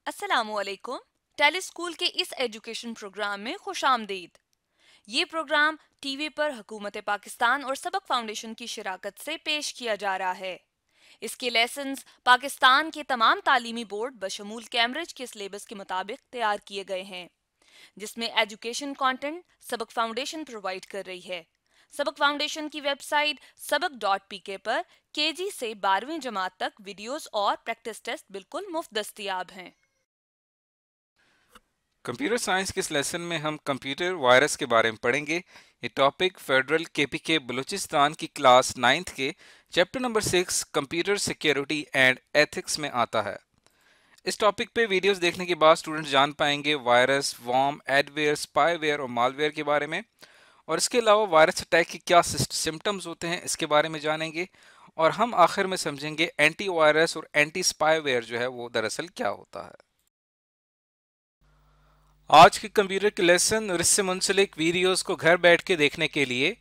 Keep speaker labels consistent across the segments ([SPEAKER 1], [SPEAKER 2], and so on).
[SPEAKER 1] अस्सलामुअलैकुम। Tele school के इस एजुकेशन प्रोग्राम में खुशामदीद। ये प्रोग्राम टीवी पर हुकूमत पाकिस्तान और सबक फाउंडेशन की शराकत से पेश किया जा रहा है। इसके लेसन्स पाकिस्तान के तमाम तालीमी बोर्ड बशमूल कैम्ब्रिज के सिलेबस के मुताबिक तैयार किए गए हैं, जिसमें एजुकेशन कंटेंट सबक फाउंडेशन प्रोवाइड कर रही है। सबक फाउंडेशन की वेबसाइट sabak.pk पर केजी से 12वीं जमात तक वीडियोस और प्रैक्टिस टेस्ट बिल्कुल मुफ्त दस्तयाब हैं।
[SPEAKER 2] कंप्यूटर साइंस के इस लेसन में हम कंप्यूटर वायरस के बारे में पढ़ेंगे। ये टॉपिक फेडरल केपीके बलूचिस्तान की क्लास 9th के chapter number 6 computer security and ethics में आता है। इस टॉपिक पे वीडियोस देखने के बाद स्टूडेंट्स जान पाएंगे वायरस, वॉर्म, एडवेयर, स्पाईवेयर और मालवेयर के बारे में, और इसके अलावा वायरस अटैक के क्या सिम्टम्स होते हैं इसके बारे में जानेंगे, और हम आखिर में समझेंगे एंटी वायरस और एंटी स्पाईवेयर जो है वो दरअसल क्या होता है। आज के कंप्यूटर के लेसन और इससे मुंसलिक वीडियोस को घर बैठ के देखने के लिए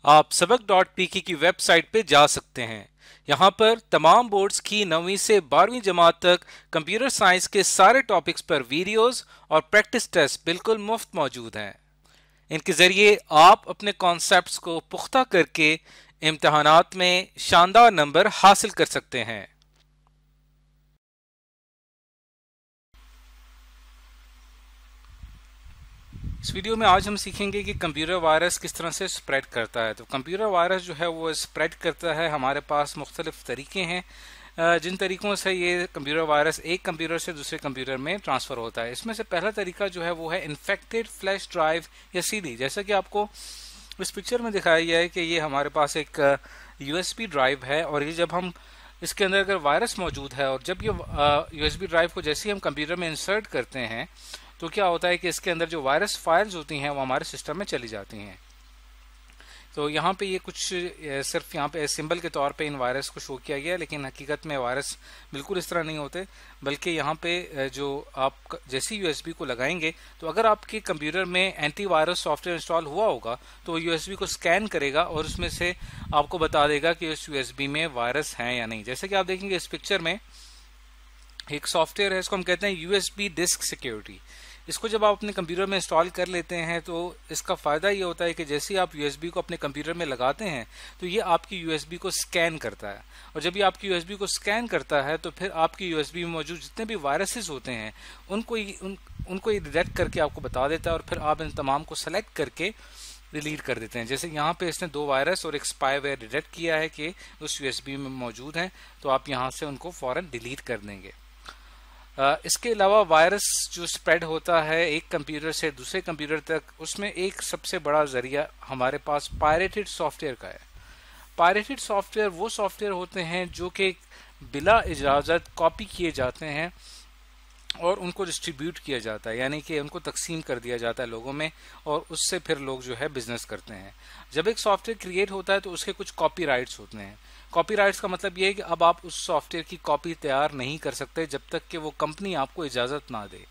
[SPEAKER 2] आप सबक.pk की वेबसाइट पे जा सकते हैं। यहाँ पर तमाम बोर्ड्स की 9वीं से 12वीं जमात तक कंप्यूटर साइंस के सारे टॉपिक्स पर वीडियोस और प्रैक्टिस टेस्ट बिल्कुल मुफ्त मौजूद हैं। इनके ज़रिए आप अपने कॉन्सेप्ट्स को पुख्ता करके इम्तहानात में शानदार नंबर हासिल कर सकते हैं। इस वीडियो में आज हम सीखेंगे कि कंप्यूटर वायरस किस तरह से स्प्रेड करता है। तो कंप्यूटर वायरस जो है वो स्प्रेड करता है, हमारे पास मुख्तलिफ तरीके हैं जिन तरीकों से ये कंप्यूटर वायरस एक कंप्यूटर से दूसरे कंप्यूटर में ट्रांसफ़र होता है। इसमें से पहला तरीका जो है वो है इन्फेक्टेड फ्लैश ड्राइव या सीडी। जैसा कि आपको इस पिक्चर में दिखाया गया है कि ये हमारे पास एक यूएसबी ड्राइव है, और ये जब हम इसके अंदर अगर वायरस मौजूद है और जब ये यूएसबी ड्राइव को जैसे ही हम कंप्यूटर में इंसर्ट करते हैं तो क्या होता है कि इसके अंदर जो वायरस फाइल्स होती हैं वो हमारे सिस्टम में चली जाती हैं। तो यहाँ पे ये कुछ सिर्फ यहाँ पे सिंबल के तौर पे इन वायरस को शो किया गया है, लेकिन हकीकत में वायरस बिल्कुल इस तरह नहीं होते, बल्कि यहाँ पे जो आप जैसे यूएसबी को लगाएंगे तो अगर आपके कंप्यूटर में एंटीवायरस सॉफ्टवेयर इंस्टॉल हुआ होगा तो वो यूएसबी को स्कैन करेगा और उसमें से आपको बता देगा कि उस यूएसबी में वायरस हैं या नहीं। जैसे कि आप देखेंगे इस पिक्चर में एक सॉफ्टवेयर है, इसको हम कहते हैं यूएसबी डिस्क सिक्योरिटी। इसको जब आप अपने कंप्यूटर में इंस्टॉल कर लेते हैं तो इसका फ़ायदा ये होता है कि जैसे ही आप यूएसबी को अपने कंप्यूटर में लगाते हैं तो ये आपकी यूएसबी को स्कैन करता है, और जब ये आपकी यूएसबी को स्कैन करता है तो फिर आपकी यूएसबी में मौजूद जितने भी वायरसेस होते हैं उनको ये डिटेक्ट करके आपको बता देता है, और फिर आप इन तमाम को सेलेक्ट करके डिलीट कर देते हैं। जैसे यहाँ पे इसने 2 वायरस और एक स्पाईवेयर डिटेक्ट किया है कि उस यूएसबी में मौजूद हैं, तो आप यहाँ से उनको फ़ौरन डिलीट कर देंगे। इसके अलावा वायरस जो स्प्रेड होता है एक कंप्यूटर से दूसरे कंप्यूटर तक, उसमें एक सबसे बड़ा जरिया हमारे पास पायरेटेड सॉफ्टवेयर का है। पायरेटेड सॉफ्टवेयर वो सॉफ्टवेयर होते हैं जो कि बिला इजाज़त कॉपी किए जाते हैं और उनको डिस्ट्रीब्यूट किया जाता है, यानी कि उनको तकसीम कर दिया जाता है लोगों में, और उससे फिर लोग जो है बिजनेस करते हैं। जब एक सॉफ्टवेयर क्रिएट होता है तो उसके कुछ कॉपीराइट्स होते हैं। कॉपीराइट्स का मतलब ये है कि अब आप उस सॉफ्टवेयर की कॉपी तैयार नहीं कर सकते जब तक कि वो कंपनी आपको इजाज़त ना दे।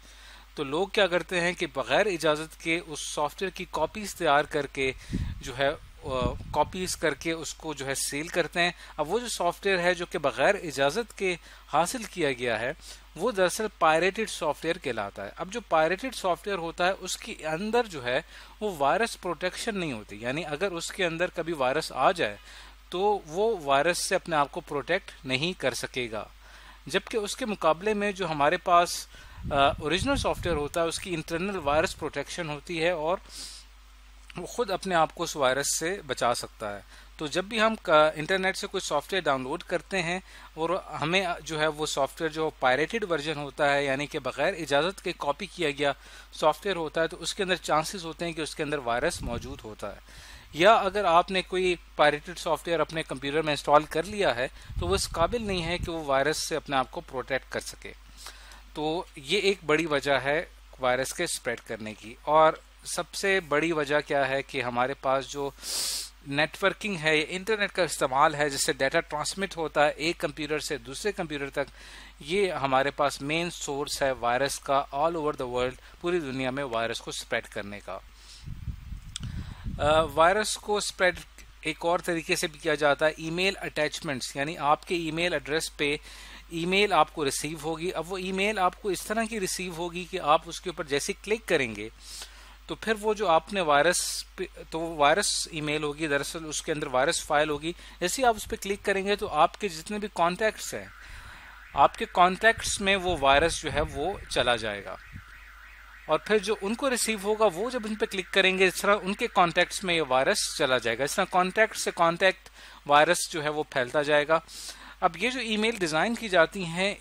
[SPEAKER 2] तो लोग क्या करते हैं कि बगैर इजाज़त के उस सॉफ्टवेयर की कॉपीज तैयार करके जो है कॉपीज करके उसको जो है सेल करते हैं। अब वो जो सॉफ्टवेयर है जो कि बगैर इजाज़त के हासिल किया गया है वो दरअसल पायरेटेड सॉफ्टवेयर कहलाता है। अब जो पायरेटेड सॉफ्टवेयर होता है उसके अंदर जो है वो वायरस प्रोटेक्शन नहीं होती, यानी अगर उसके अंदर कभी वायरस आ जाए तो वो वायरस से अपने आप को प्रोटेक्ट नहीं कर सकेगा। जबकि उसके मुकाबले में जो हमारे पास ओरिजिनल सॉफ्टवेयर होता है उसकी इंटरनल वायरस प्रोटेक्शन होती है और वो खुद अपने आप को उस वायरस से बचा सकता है। तो जब भी हम इंटरनेट से कोई सॉफ्टवेयर डाउनलोड करते हैं और हमें जो है वो सॉफ्टवेयर जो पायरेटेड वर्जन होता है, यानी कि बगैर इजाज़त के कॉपी किया गया सॉफ्टवेयर होता है, तो उसके अंदर चांसेस होते हैं कि उसके अंदर वायरस मौजूद होता है। या अगर आपने कोई पायरेटेड सॉफ्टवेयर अपने कंप्यूटर में इंस्टॉल कर लिया है तो वो इस काबिल नहीं है कि वो वायरस से अपने आप को प्रोटेक्ट कर सके। तो ये एक बड़ी वजह है वायरस के स्प्रेड करने की। और सबसे बड़ी वजह क्या है कि हमारे पास जो नेटवर्किंग है, इंटरनेट का इस्तेमाल है, जिससे डाटा ट्रांसमिट होता है एक कंप्यूटर से दूसरे कंप्यूटर तक, ये हमारे पास मेन सोर्स है वायरस का ऑल ओवर द वर्ल्ड, पूरी दुनिया में वायरस को स्प्रेड करने का। वायरस को स्प्रेड एक और तरीके से भी किया जाता है ईमेल अटैचमेंट्स, यानी आपके ईमेल एड्रेस पे ईमेल आपको रिसीव होगी। अब वो ईमेल आपको इस तरह की रिसीव होगी कि आप उसके ऊपर जैसे क्लिक करेंगे तो फिर वो जो आपने वायरस तो वो वायरस ईमेल होगी, दरअसल उसके अंदर वायरस फाइल होगी। जैसे ही आप उस पर क्लिक करेंगे तो आपके जितने भी कॉन्टैक्ट्स हैं, आपके कॉन्टैक्ट्स में वो वायरस जो है वो चला जाएगा, और फिर जो उनको रिसीव होगा वो जब उन पर क्लिक करेंगे इस तरह उनके कॉन्टैक्ट्स में ये वायरस चला जाएगा। इस तरह कॉन्टैक्ट से कॉन्टैक्ट वायरस जो है वो फैलता जाएगा। अब ये जो ईमेल डिज़ाइन की जाती हैं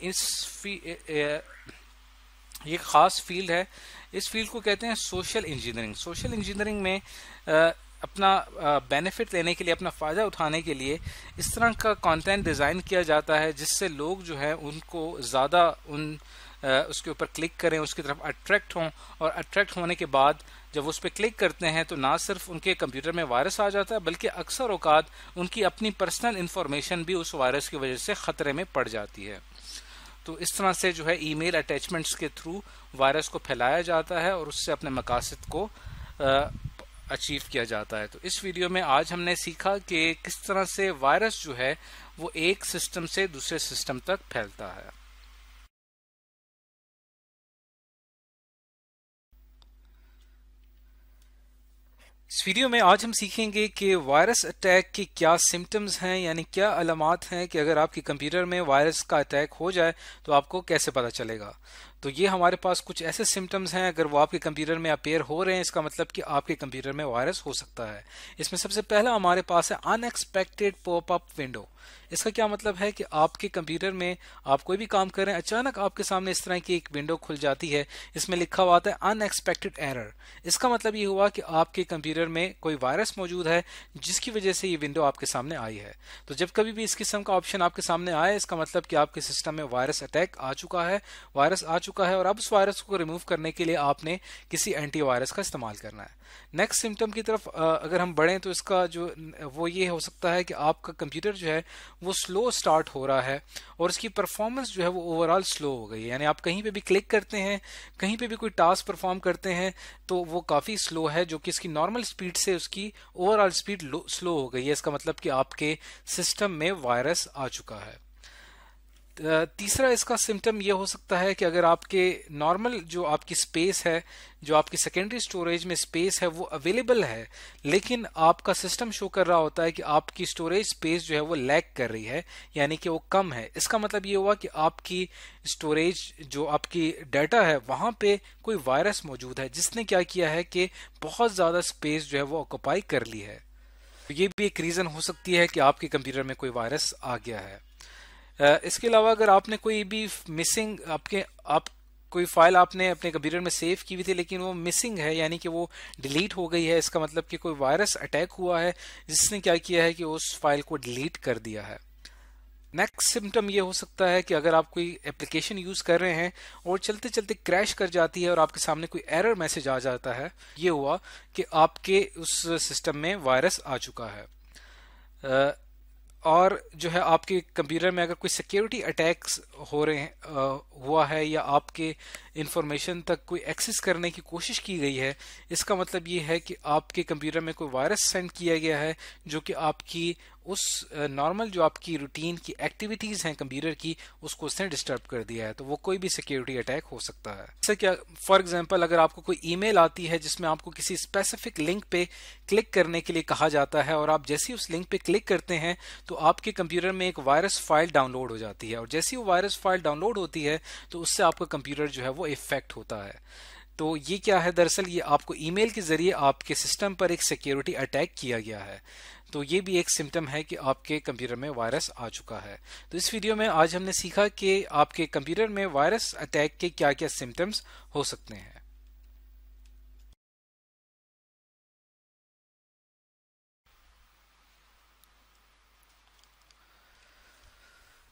[SPEAKER 2] ये खास फील्ड है। इस फील्ड को कहते हैं सोशल इंजीनियरिंग। सोशल इंजीनियरिंग में अपना बेनिफिट लेने के लिए, अपना फ़ायदा उठाने के लिए इस तरह का कंटेंट डिज़ाइन किया जाता है जिससे लोग जो है उनको ज़्यादा उसके ऊपर क्लिक करें, उसकी तरफ अट्रैक्ट हों, और अट्रैक्ट होने के बाद जब उस पर क्लिक करते हैं तो ना सिर्फ उनके कंप्यूटर में वायरस आ जाता है बल्कि अक्सर औकात उनकी अपनी पर्सनल इंफॉर्मेशन भी उस वायरस की वजह से ख़तरे में पड़ जाती है। तो इस तरह से जो है ईमेल अटैचमेंट्स के थ्रू वायरस को फैलाया जाता है और उससे अपने मकासद को अचीव किया जाता है। तो इस वीडियो में आज हमने सीखा कि किस तरह से वायरस जो है वो एक सिस्टम से दूसरे सिस्टम तक फैलता है। इस वीडियो में आज हम सीखेंगे कि वायरस अटैक के क्या सिम्टम्स हैं, यानी क्या अलामात हैं कि अगर आपके कंप्यूटर में वायरस का अटैक हो जाए तो आपको कैसे पता चलेगा। तो ये हमारे पास कुछ ऐसे सिम्टम्स हैं, अगर वो आपके कंप्यूटर में अपेयर हो रहे हैं इसका मतलब कि आपके कंप्यूटर में वायरस हो सकता है। इसमें सबसे पहला हमारे पास है अनएक्सपेक्टेड पॉपअप विंडो। इसका क्या मतलब है कि आपके कंप्यूटर में आप कोई भी काम कर रहे हैं, अचानक आपके सामने इस तरह की एक विंडो खुल जाती है, इसमें लिखा हुआ आता है अनएक्सपेक्टेड एरर। इसका मतलब ये हुआ कि आपके कंप्यूटर में कोई वायरस मौजूद है जिसकी वजह से ये विंडो आपके सामने आई है। तो जब कभी भी इस किस्म का ऑप्शन आपके सामने आए इसका मतलब कि आपके सिस्टम में वायरस अटैक आ चुका है, वायरस आ चुका है, और अब उस वायरस को रिमूव करने के लिए आपने किसी एंटीवायरस का इस्तेमाल करना है। नेक्स्ट सिम्टम की तरफ अगर हम बढ़ें तो इसका जो वो ये हो सकता है कि आपका कंप्यूटर जो है वो स्लो स्टार्ट हो रहा है और इसकी परफॉर्मेंस जो है वो ओवरऑल स्लो हो गई है। यानी आप कहीं पे भी क्लिक करते हैं, कहीं पे भी कोई टास्क परफॉर्म करते हैं तो वो काफ़ी स्लो है, जो कि इसकी नॉर्मल स्पीड से उसकी ओवरऑल स्पीड स्लो हो गई है। इसका मतलब कि आपके सिस्टम में वायरस आ चुका है। तीसरा इसका सिम्टम ये हो सकता है कि अगर आपके नॉर्मल जो आपकी स्पेस है, जो आपकी सेकेंडरी स्टोरेज में स्पेस है वो अवेलेबल है, लेकिन आपका सिस्टम शो कर रहा होता है कि आपकी स्टोरेज स्पेस जो है वो लैग कर रही है, यानी कि वो कम है। इसका मतलब ये हुआ कि आपकी स्टोरेज जो आपकी डाटा है वहाँ पे कोई वायरस मौजूद है जिसने क्या किया है कि बहुत ज़्यादा स्पेस जो है वो ऑक्यूपाई कर ली है। तो ये भी एक रीज़न हो सकती है कि आपके कंप्यूटर में कोई वायरस आ गया है। इसके अलावा अगर आपने कोई भी मिसिंग आप कोई फाइल आपने अपने कंप्यूटर में सेव की हुई थी लेकिन वो मिसिंग है, यानी कि वो डिलीट हो गई है, इसका मतलब कि कोई वायरस अटैक हुआ है जिसने क्या किया है कि उस फाइल को डिलीट कर दिया है। नेक्स्ट सिम्टम ये हो सकता है कि अगर आप कोई एप्लीकेशन यूज़ कर रहे हैं और चलते चलते क्रैश कर जाती है और आपके सामने कोई एरर मैसेज आ जाता है, ये हुआ कि आपके उस सिस्टम में वायरस आ चुका है। और जो है आपके कंप्यूटर में अगर कोई सिक्योरिटी अटैक्स हो रहे हैं हुआ है या आपके इंफॉर्मेशन तक कोई एक्सेस करने की कोशिश की गई है, इसका मतलब ये है कि आपके कंप्यूटर में कोई वायरस सेंड किया गया है जो कि आपकी उस नॉर्मल जो आपकी रूटीन की एक्टिविटीज़ हैं कंप्यूटर की उसको उसने डिस्टर्ब कर दिया है। तो वो कोई भी सिक्योरिटी अटैक हो सकता है। जैसे क्या फॉर एग्जांपल अगर आपको कोई ईमेल आती है जिसमें आपको किसी स्पेसिफिक लिंक पे क्लिक करने के लिए कहा जाता है और आप जैसे ही उस लिंक पे क्लिक करते हैं तो आपके कंप्यूटर में एक वायरस फाइल डाउनलोड हो जाती है, और जैसे ही वो वायरस फाइल डाउनलोड होती है तो उससे आपका कंप्यूटर जो है वो इफेक्ट होता है। तो ये क्या है, दरअसल ये आपको ईमेल के जरिए आपके सिस्टम पर एक सिक्योरिटी अटैक किया गया है। तो ये भी एक सिम्टम है कि आपके कंप्यूटर में वायरस आ चुका है। तो इस वीडियो में आज हमने सीखा कि आपके कंप्यूटर में वायरस अटैक के क्या क्या सिम्टम्स हो सकते हैं।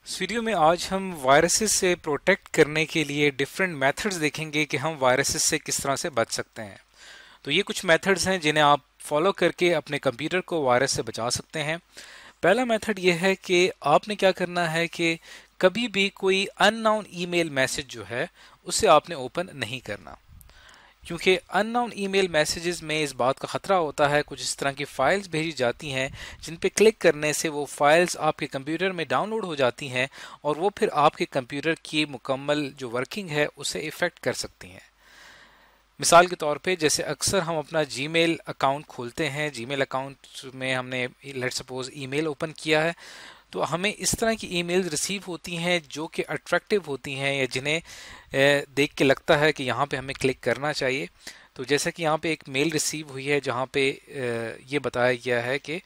[SPEAKER 2] इस वीडियो में आज हम वायरसेस से प्रोटेक्ट करने के लिए डिफरेंट मेथड्स देखेंगे कि हम वायरसेस से किस तरह से बच सकते हैं। तो ये कुछ मेथड्स हैं जिन्हें आप फॉलो करके अपने कंप्यूटर को वायरस से बचा सकते हैं। पहला मेथड ये है कि आपने क्या करना है कि कभी भी कोई अननोन ईमेल मैसेज जो है उसे आपने ओपन नहीं करना। क्योंकि अननोन ईमेल मैसेजेस में इस बात का खतरा होता है कुछ इस तरह की फाइल्स भेजी जाती हैं जिन पे क्लिक करने से वो फाइल्स आपके कंप्यूटर में डाउनलोड हो जाती हैं और वो फिर आपके कंप्यूटर की मुकम्मल जो वर्किंग है उसे इफ़ेक्ट कर सकती हैं। मिसाल के तौर पे जैसे अक्सर हम अपना जीमेल अकाउंट खोलते हैं, जीमेल अकाउंट में हमने लेट्स सपोज ईमेल ओपन किया है, तो हमें इस तरह की ईमेल्स रिसीव होती हैं जो कि अट्रैक्टिव होती हैं या जिन्हें देख के लगता है कि यहाँ पे हमें क्लिक करना चाहिए। तो जैसा कि यहाँ पे एक मेल रिसीव हुई है जहाँ पे ये बताया गया है कि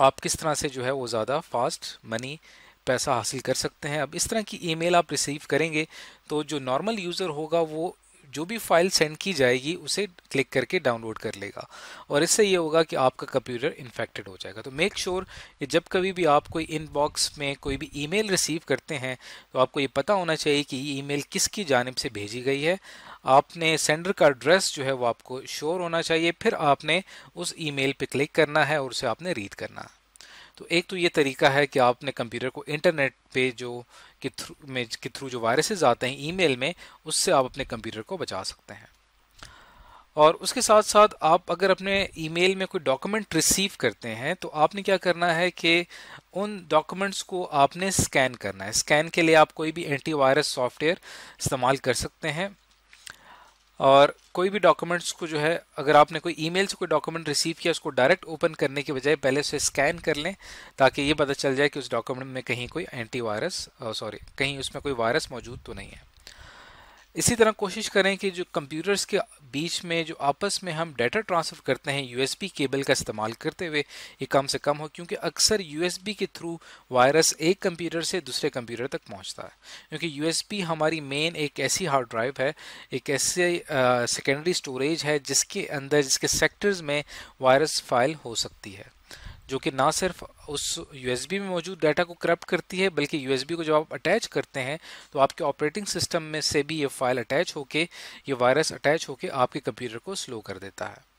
[SPEAKER 2] आप किस तरह से जो है वो ज़्यादा फास्ट मनी पैसा हासिल कर सकते हैं। अब इस तरह की ईमेल आप रिसीव करेंगे तो जो नॉर्मल यूज़र होगा वो जो भी फाइल सेंड की जाएगी उसे क्लिक करके डाउनलोड कर लेगा और इससे ये होगा कि आपका कंप्यूटर इन्फेक्टेड हो जाएगा। तो मेक श्योर कि जब कभी भी आप कोई इनबॉक्स में कोई भी ईमेल रिसीव करते हैं तो आपको ये पता होना चाहिए कि ये ईमेल किसकी जानिब से भेजी गई है। आपने सेंडर का एड्रेस जो है वो आपको श्योर होना चाहिए, फिर आपने उस ईमेल पे क्लिक करना है और उसे आपने रीड करना है। तो एक तो ये तरीका है कि आप अपने कंप्यूटर को इंटरनेट पे जो के थ्रू जो वायरसेस आते हैं ईमेल में उससे आप अपने कंप्यूटर को बचा सकते हैं। और उसके साथ साथ आप अगर अपने ईमेल में कोई डॉक्यूमेंट रिसीव करते हैं तो आपने क्या करना है कि उन डॉक्यूमेंट्स को आपने स्कैन करना है। स्कैन के लिए आप कोई भी एंटीवायरस सॉफ्टवेयर इस्तेमाल कर सकते हैं और कोई भी डॉक्यूमेंट्स को जो है अगर आपने कोई ईमेल से कोई डॉक्यूमेंट रिसीव किया उसको डायरेक्ट ओपन करने के बजाय पहले उसे स्कैन कर लें ताकि ये पता चल जाए कि उस डॉक्यूमेंट में कहीं कोई एंटीवायरस कहीं उसमें कोई वायरस मौजूद तो नहीं है। इसी तरह कोशिश करें कि जो कंप्यूटर्स के बीच में जो आपस में हम डाटा ट्रांसफ़र करते हैं यूएसबी केबल का इस्तेमाल करते हुए ये कम से कम हो, क्योंकि अक्सर यूएसबी के थ्रू वायरस एक कंप्यूटर से दूसरे कंप्यूटर तक पहुंचता है। क्योंकि यूएसबी हमारी मेन एक ऐसी हार्ड ड्राइव है, एक ऐसे सेकेंडरी स्टोरेज है जिसके अंदर जिसके सेक्टर्स में वायरस फाइल हो सकती है जो कि ना सिर्फ उस यूएसबी में मौजूद डाटा को करप्ट करती है बल्कि यूएसबी को जब आप अटैच करते हैं तो आपके ऑपरेटिंग सिस्टम में से भी ये फाइल अटैच होके ये वायरस अटैच होके आपके कंप्यूटर को स्लो कर देता है।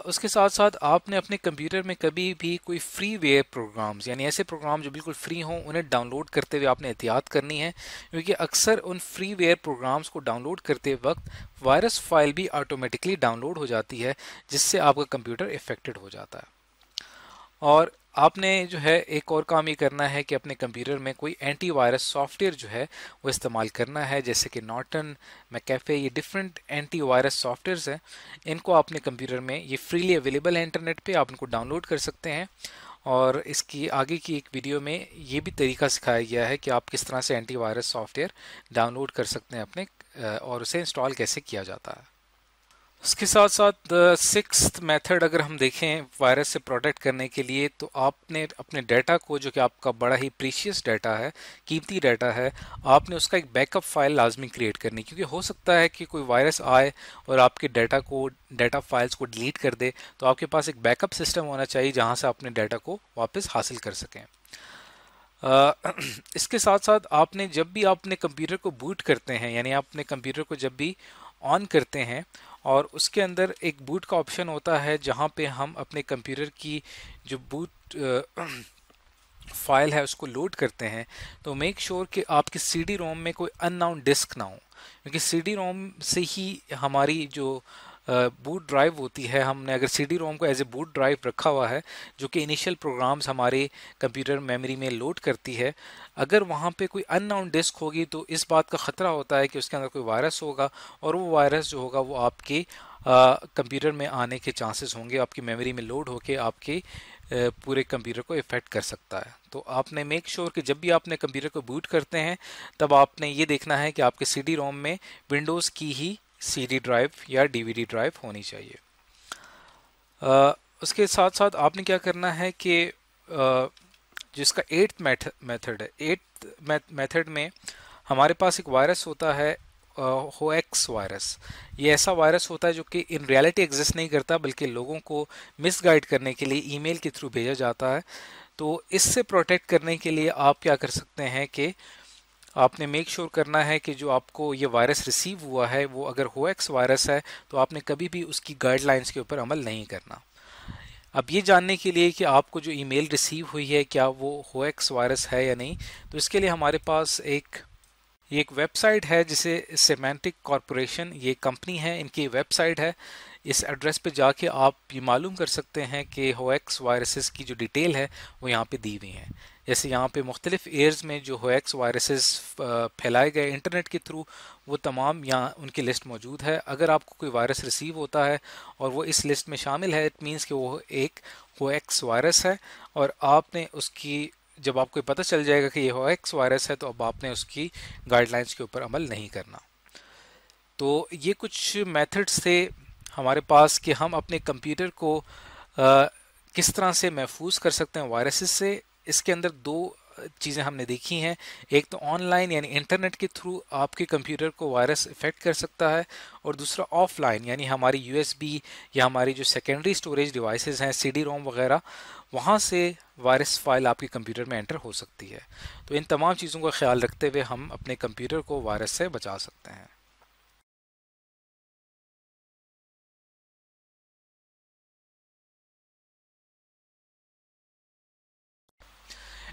[SPEAKER 2] उसके साथ साथ आपने अपने कंप्यूटर में कभी भी कोई फ्रीवेयर प्रोग्राम्स यानी ऐसे प्रोग्राम जो बिल्कुल फ्री हों उन्हें डाउनलोड करते हुए आपने एहतियात करनी है, क्योंकि अक्सर उन फ्रीवेयर प्रोग्राम्स को डाउनलोड करते वक्त वायरस फाइल भी ऑटोमेटिकली डाउनलोड हो जाती है जिससे आपका कंप्यूटर इफेक्टेड हो जाता है। और आपने जो है एक और काम ये करना है कि अपने कंप्यूटर में कोई एंटीवायरस सॉफ्टवेयर जो है वो इस्तेमाल करना है, जैसे कि नॉर्टन, मैकेफे, ये डिफरेंट एंटीवायरस सॉफ्टवेयर्स हैं। इनको अपने कंप्यूटर में ये फ्रीली अवेलेबल है इंटरनेट पे, आप इनको डाउनलोड कर सकते हैं। और इसकी आगे की एक वीडियो में ये भी तरीका सिखाया गया है कि आप किस तरह से एंटीवायरस सॉफ्टवेयर डाउनलोड कर सकते हैं अपने और उसे इंस्टॉल कैसे किया जाता है। उसके साथ साथ सिक्स्थ मेथड अगर हम देखें वायरस से प्रोटेक्ट करने के लिए, तो आपने अपने डाटा को जो कि आपका बड़ा ही प्रीशियस डाटा है, कीमती डाटा है, आपने उसका एक बैकअप फाइल लाजमी क्रिएट करनी, क्योंकि हो सकता है कि कोई वायरस आए और आपके डाटा फाइल्स को डिलीट कर दे। तो आपके पास एक बैकअप सिस्टम होना चाहिए जहां से अपने डाटा को वापस हासिल कर सकें। इसके साथ साथ आपने जब भी आप अपने कंप्यूटर को बूट करते हैं, यानी आप अपने कंप्यूटर को जब भी ऑन करते हैं और उसके अंदर एक बूट का ऑप्शन होता है जहां पे हम अपने कंप्यूटर की जो बूट फाइल है उसको लोड करते हैं, तो मेक श्योर कि आपकी सीडी रोम में कोई अननाउन डिस्क ना हो, क्योंकि सीडी रोम से ही हमारी जो बूट ड्राइव होती है, हमने अगर सीडी रोम को एज ए बूट ड्राइव रखा हुआ है जो कि इनिशियल प्रोग्राम्स हमारे कंप्यूटर मेमोरी में लोड करती है, अगर वहाँ पे कोई अननाउन डिस्क होगी तो इस बात का ख़तरा होता है कि उसके अंदर कोई वायरस होगा और वो वायरस जो होगा वो आपके कंप्यूटर में आने के चांसेस होंगे, आपकी मेमोरी में लोड होके आपके पूरे कंप्यूटर को इफ़ेक्ट कर सकता है। तो आपने मेक श्योर कि जब भी आपने कंप्यूटर को बूट करते हैं तब आपने ये देखना है कि आपके सीडी रोम में विंडोज़ की ही सीडी ड्राइव या डीवीडी ड्राइव होनी चाहिए। उसके साथ साथ आपने क्या करना है कि जिसका एट्थ मेथड है, एट्थ मेथड में हमारे पास एक वायरस होता है होएक्स वायरस। ये ऐसा वायरस होता है जो कि इन रियलिटी एग्जिस्ट नहीं करता बल्कि लोगों को मिसगाइड करने के लिए ईमेल के थ्रू भेजा जाता है। तो इससे प्रोटेक्ट करने के लिए आप क्या कर सकते हैं कि आपने मेक श्योर करना है कि जो आपको ये वायरस रिसीव हुआ है वो अगर होएक्स वायरस है तो आपने कभी भी उसकी गाइडलाइंस के ऊपर अमल नहीं करना। अब ये जानने के लिए कि आपको जो ईमेल रिसीव हुई है क्या वो होएक्स वायरस है या नहीं, तो इसके लिए हमारे पास एक ये एक वेबसाइट है जिसे सेमेंटिक कॉरपोरेशन, ये कंपनी है, इनकी वेबसाइट है। इस एड्रेस पे जाके आप ये मालूम कर सकते हैं कि होएक्स वायरसेस की जो डिटेल है वो यहाँ पे दी हुई है। जैसे यहाँ पे मुख्तलिफ एयर्स में जो होएक्स वायरसेस फैलाए गए इंटरनेट के थ्रू, वो तमाम यहाँ उनकी लिस्ट मौजूद है। अगर आपको कोई वायरस रिसीव होता है और वो इस लिस्ट में शामिल है, इट मीन्स कि वो एक होएक्स वायरस है, और आपने उसकी, जब आपको पता चल जाएगा कि ये होएक्स वायरस है, तो अब आपने उसकी गाइडलाइंस के ऊपर अमल नहीं करना। तो ये कुछ मेथड्स थे हमारे पास कि हम अपने कंप्यूटर को किस तरह से महफूज कर सकते हैं वायरसेस से। इसके अंदर दो चीज़ें हमने देखी हैं। एक तो ऑनलाइन यानी इंटरनेट के थ्रू आपके कंप्यूटर को वायरस इफेक्ट कर सकता है, और दूसरा ऑफलाइन यानी हमारी यूएसबी या हमारी जो सेकेंडरी स्टोरेज डिवाइसेस हैं, सीडी रोम वगैरह, वहाँ से वायरस फाइल आपके कंप्यूटर में एंटर हो सकती है। तो इन तमाम चीज़ों का ख्याल रखते हुए हम अपने कंप्यूटर को वायरस से बचा सकते हैं।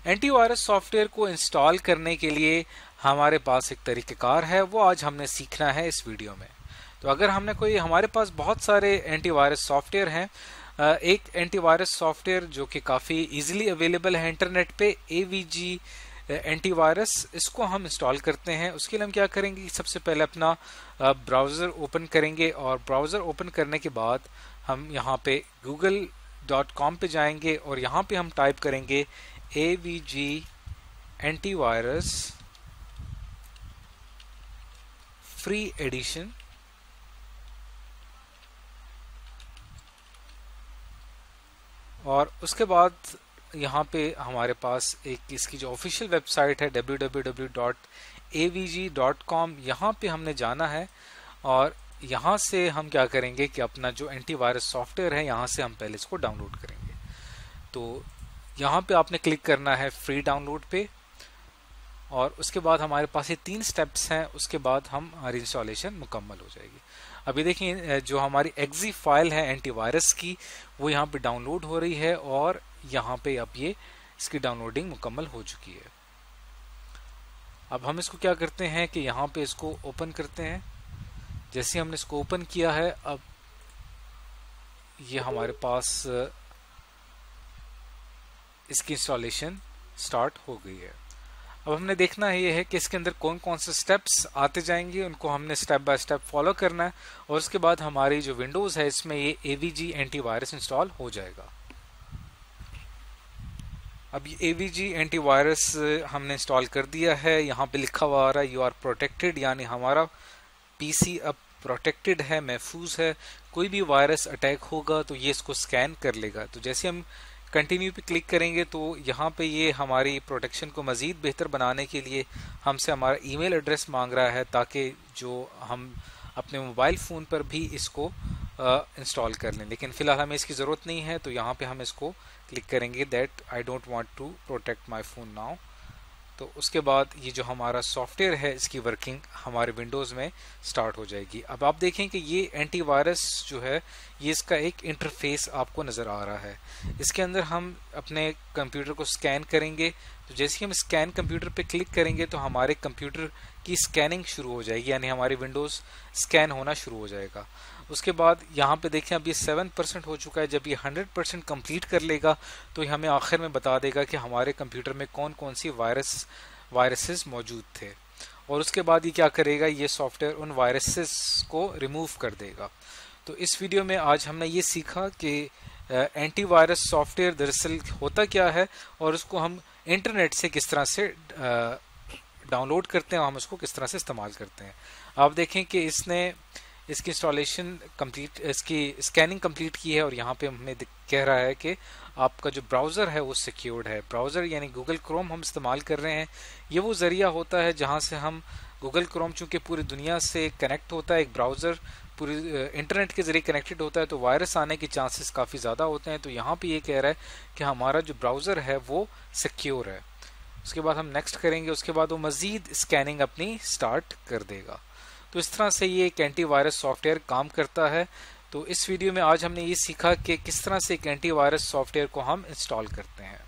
[SPEAKER 2] एंटीवायरस सॉफ्टवेयर को इंस्टॉल करने के लिए हमारे पास एक तरीक़ेकार है, वो आज हमने सीखना है इस वीडियो में। तो अगर हमने कोई, हमारे पास बहुत सारे एंटीवायरस सॉफ्टवेयर हैं। एक एंटीवायरस सॉफ्टवेयर जो कि काफ़ी इजीली अवेलेबल है इंटरनेट पे, AVG एंटीवायरस, इसको हम इंस्टॉल करते हैं। उसके लिए हम क्या करेंगे कि सबसे पहले अपना ब्राउज़र ओपन करेंगे, और ब्राउज़र ओपन करने के बाद हम यहाँ पे google.com पे जाएंगे और यहाँ पे हम टाइप करेंगे AVG एंटीवायरस फ्री एडिशन, और उसके बाद यहाँ पे हमारे पास एक इसकी जो ऑफिशियल वेबसाइट है www.avg.com, यहाँ पे हमने जाना है, और यहाँ से हम क्या करेंगे कि अपना जो एंटीवायरस सॉफ्टवेयर है यहाँ से हम पहले इसको डाउनलोड करेंगे। तो यहाँ पे आपने क्लिक करना है फ्री डाउनलोड पे, और उसके बाद हमारे पास ये 3 स्टेप्स हैं, उसके बाद हमारी इंस्टॉलेशन मुकम्मल हो जाएगी। अभी देखिए जो हमारी एक्जी फाइल है एंटीवायरस की, वो यहाँ पे डाउनलोड हो रही है, और यहाँ पे अब ये इसकी डाउनलोडिंग मुकम्मल हो चुकी है। अब हम इसको क्या करते हैं कि यहाँ पे इसको ओपन करते हैं। जैसे हमने इसको ओपन किया है, अब ये हमारे पास इसकी इंस्टॉलेशन स्टार्ट हो गई है। अब हमने देखना है ये है कि इसके अंदर कौन कौन से स्टेप्स आते जाएंगे, उनको हमने स्टेप बाय स्टेप फॉलो करना है, और उसके बाद हमारी जो विंडोज़ है इसमें ये AVG एंटीवायरस इंस्टॉल हो जाएगा। अब ये AVG एंटीवायरस हमने इंस्टॉल कर दिया है। यहाँ पे लिखा हुआ आ रहा है यू आर प्रोटेक्टेड, यानी हमारा PC अब प्रोटेक्टेड है, महफूज है। कोई भी वायरस अटैक होगा तो ये इसको स्कैन कर लेगा। तो जैसे हम कंटिन्यू पे क्लिक करेंगे तो यहाँ पे ये हमारी प्रोटेक्शन को मज़ीद बेहतर बनाने के लिए हमसे हमारा ईमेल एड्रेस मांग रहा है, ताकि जो हम अपने मोबाइल फ़ोन पर भी इसको इंस्टॉल कर लें। लेकिन फ़िलहाल हमें इसकी ज़रूरत नहीं है, तो यहाँ पे हम इसको क्लिक करेंगे that I don't want to protect my phone now. तो उसके बाद ये जो हमारा सॉफ्टवेयर है इसकी वर्किंग हमारे विंडोज़ में स्टार्ट हो जाएगी। अब आप देखें कि ये एंटीवायरस जो है, ये इसका एक इंटरफेस आपको नज़र आ रहा है। इसके अंदर हम अपने कंप्यूटर को स्कैन करेंगे। तो जैसे ही हम स्कैन कंप्यूटर पे क्लिक करेंगे तो हमारे कंप्यूटर की स्कैनिंग शुरू हो जाएगी, यानी हमारी विंडोज़ स्कैन होना शुरू हो जाएगा। उसके बाद यहाँ पे देखें अब ये 7% हो चुका है। जब ये 100% कंप्लीट कर लेगा तो ये हमें आखिर में बता देगा कि हमारे कंप्यूटर में कौन कौन सी वायरसेस मौजूद थे, और उसके बाद ये क्या करेगा, ये सॉफ्टवेयर उन वायरसेस को रिमूव कर देगा। तो इस वीडियो में आज हमने ये सीखा कि एंटीवायरस सॉफ्टवेयर दरअसल होता क्या है, और उसको हम इंटरनेट से किस तरह से डाउनलोड करते हैं और हम उसको किस तरह से इस्तेमाल करते हैं। आप देखें कि इसने इसकी इंस्टॉलेशन कंप्लीट, इसकी स्कैनिंग कंप्लीट की है, और यहाँ पे हमें कह रहा है कि आपका जो ब्राउज़र है वो सिक्योर्ड है। ब्राउज़र यानी गूगल क्रोम हम इस्तेमाल कर रहे हैं। ये वो ज़रिया होता है जहाँ से हम, गूगल क्रोम चूँकि पूरी दुनिया से कनेक्ट होता है, एक ब्राउज़र पूरी इंटरनेट के ज़रिए कनेक्टेड होता है, तो वायरस आने के चांसेस काफ़ी ज़्यादा होते हैं। तो यहाँ पे ये कह रहा है कि हमारा जो ब्राउज़र है वो सिक्योर है। उसके बाद हम नेक्स्ट करेंगे, उसके बाद वो मज़ीद स्कैनिंग अपनी स्टार्ट कर देगा। तो इस तरह से ये एक एंटीवायरस सॉफ्टवेयर काम करता है। तो इस वीडियो में आज हमने ये सीखा कि किस तरह से एक एंटीवायरस सॉफ्टवेयर को हम इंस्टॉल करते हैं।